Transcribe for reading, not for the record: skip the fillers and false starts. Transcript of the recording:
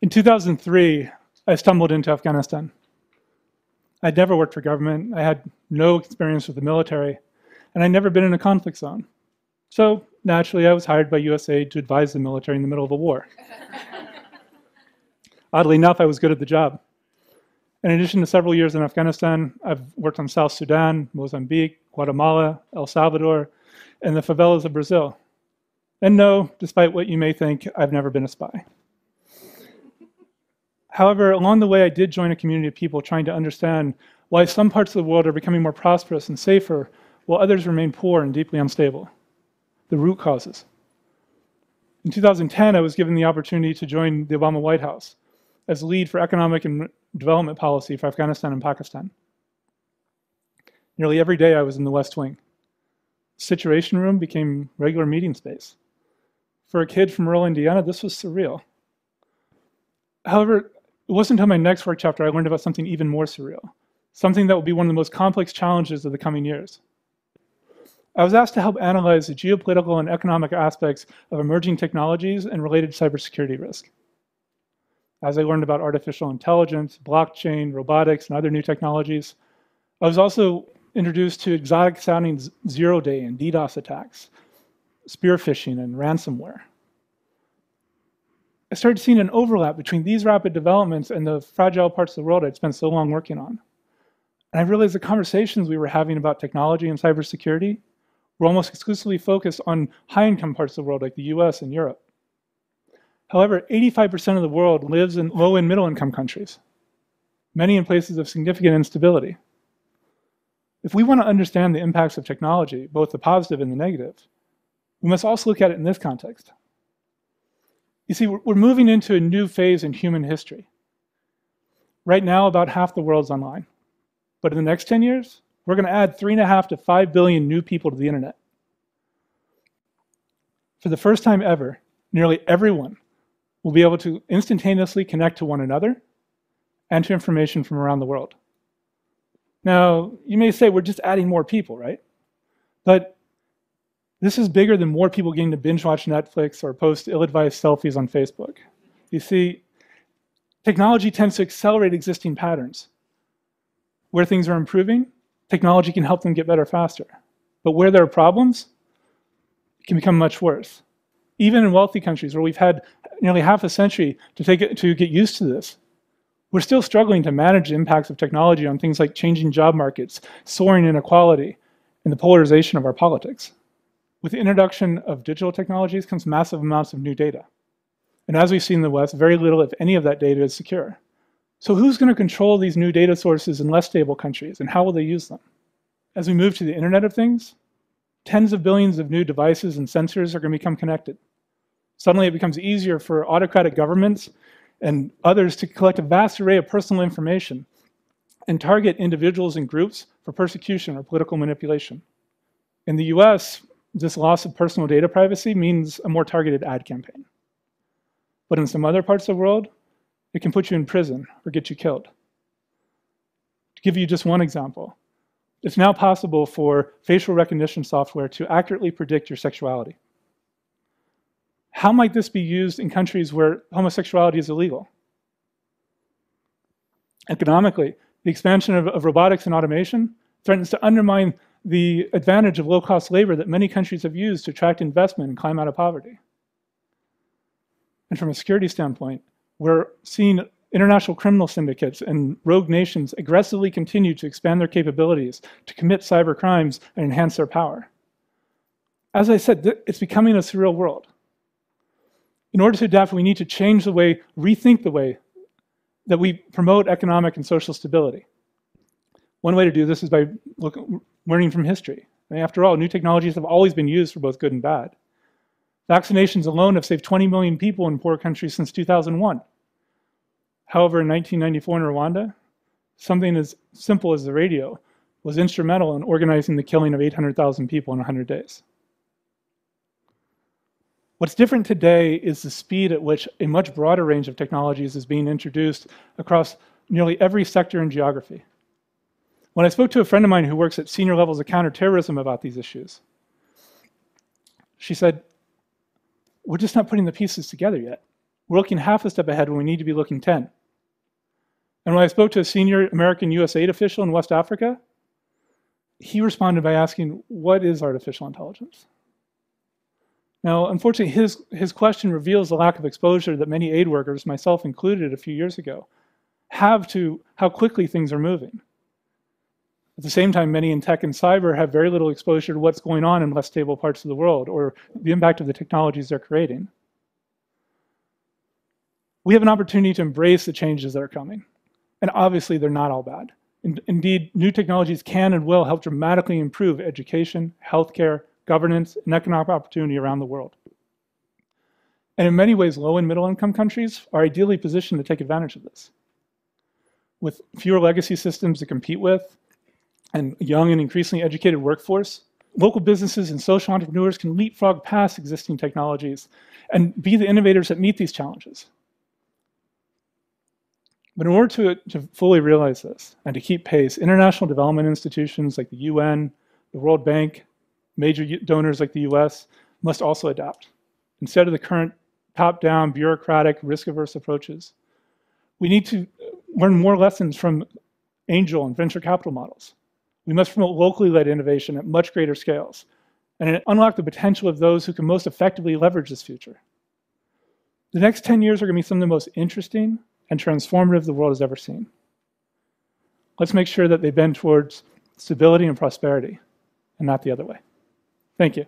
In 2003, I stumbled into Afghanistan. I'd never worked for government, I had no experience with the military, and I'd never been in a conflict zone. So, naturally, I was hired by USAID to advise the military in the middle of a war. Oddly enough, I was good at the job. In addition to several years in Afghanistan, I've worked on South Sudan, Mozambique, Guatemala, El Salvador, and the favelas of Brazil. And no, despite what you may think, I've never been a spy. However, along the way, I did join a community of people trying to understand why some parts of the world are becoming more prosperous and safer, while others remain poor and deeply unstable. The root causes. In 2010, I was given the opportunity to join the Obama White House as lead for economic and development policy for Afghanistan and Pakistan. Nearly every day I was in the West Wing. The Situation Room became regular meeting space. For a kid from rural Indiana, this was surreal. However, it wasn't until my next work chapter I learned about something even more surreal, something that will be one of the most complex challenges of the coming years. I was asked to help analyze the geopolitical and economic aspects of emerging technologies and related cybersecurity risk. As I learned about artificial intelligence, blockchain, robotics, and other new technologies, I was also introduced to exotic-sounding zero-day and DDoS attacks, spear phishing, and ransomware. I started seeing an overlap between these rapid developments and the fragile parts of the world I'd spent so long working on. And I realized the conversations we were having about technology and cybersecurity were almost exclusively focused on high-income parts of the world like the US and Europe. However, 85% of the world lives in low and middle-income countries, many in places of significant instability. If we want to understand the impacts of technology, both the positive and the negative, we must also look at it in this context. You see, we're moving into a new phase in human history. Right now, about half the world's online. But in the next 10 years, we're going to add 3.5 to 5 billion new people to the internet. For the first time ever, nearly everyone will be able to instantaneously connect to one another and to information from around the world. Now, you may say we're just adding more people, right? But this is bigger than more people getting to binge watch Netflix or post ill-advised selfies on Facebook. You see, technology tends to accelerate existing patterns. Where things are improving, technology can help them get better faster. But where there are problems, it can become much worse. Even in wealthy countries where we've had nearly half a century to get used to this, we're still struggling to manage the impacts of technology on things like changing job markets, soaring inequality, and the polarization of our politics. With the introduction of digital technologies comes massive amounts of new data. And as we've seen in the West, very little, if any, of that data is secure. So who's going to control these new data sources in less stable countries, and how will they use them? As we move to the Internet of Things, tens of billions of new devices and sensors are going to become connected. Suddenly it becomes easier for autocratic governments and others to collect a vast array of personal information and target individuals and groups for persecution or political manipulation. In the US, this loss of personal data privacy means a more targeted ad campaign. But in some other parts of the world, it can put you in prison or get you killed. To give you just one example, it's now possible for facial recognition software to accurately predict your sexuality. How might this be used in countries where homosexuality is illegal? Economically, the expansion of robotics and automation threatens to undermine the advantage of low-cost labor that many countries have used to attract investment and climb out of poverty. And from a security standpoint, we're seeing international criminal syndicates and rogue nations aggressively continue to expand their capabilities to commit cyber crimes and enhance their power. As I said, it's becoming a surreal world. In order to adapt, we need to change the way, rethink the way that we promote economic and social stability. One way to do this is by learning from history. I mean, after all, new technologies have always been used for both good and bad. Vaccinations alone have saved 20 million people in poor countries since 2001. However, in 1994 in Rwanda, something as simple as the radio was instrumental in organizing the killing of 800,000 people in 100 days. What's different today is the speed at which a much broader range of technologies is being introduced across nearly every sector and geography. When I spoke to a friend of mine who works at senior levels of counterterrorism about these issues, She said, we're just not putting the pieces together yet. We're looking half a step ahead when we need to be looking 10. And when I spoke to a senior American USAID official in West Africa, he responded by asking, what is artificial intelligence? Now, unfortunately, his question reveals the lack of exposure that many aid workers, myself included a few years ago, have to how quickly things are moving. At the same time, many in tech and cyber have very little exposure to what's going on in less stable parts of the world or the impact of the technologies they're creating. We have an opportunity to embrace the changes that are coming. And obviously, they're not all bad. Indeed, new technologies can and will help dramatically improve education, healthcare, governance, and economic opportunity around the world. And in many ways, low and middle income countries are ideally positioned to take advantage of this. With fewer legacy systems to compete with, and a young and increasingly educated workforce, local businesses and social entrepreneurs can leapfrog past existing technologies and be the innovators that meet these challenges. But in order to fully realize this and to keep pace, international development institutions like the UN, the World Bank, major donors like the US must also adapt. Instead of the current top-down, bureaucratic, risk-averse approaches, we need to learn more lessons from angel and venture capital models. We must promote locally led innovation at much greater scales and unlock the potential of those who can most effectively leverage this future. The next 10 years are going to be some of the most interesting and transformative the world has ever seen. Let's make sure that they bend towards stability and prosperity and not the other way. Thank you.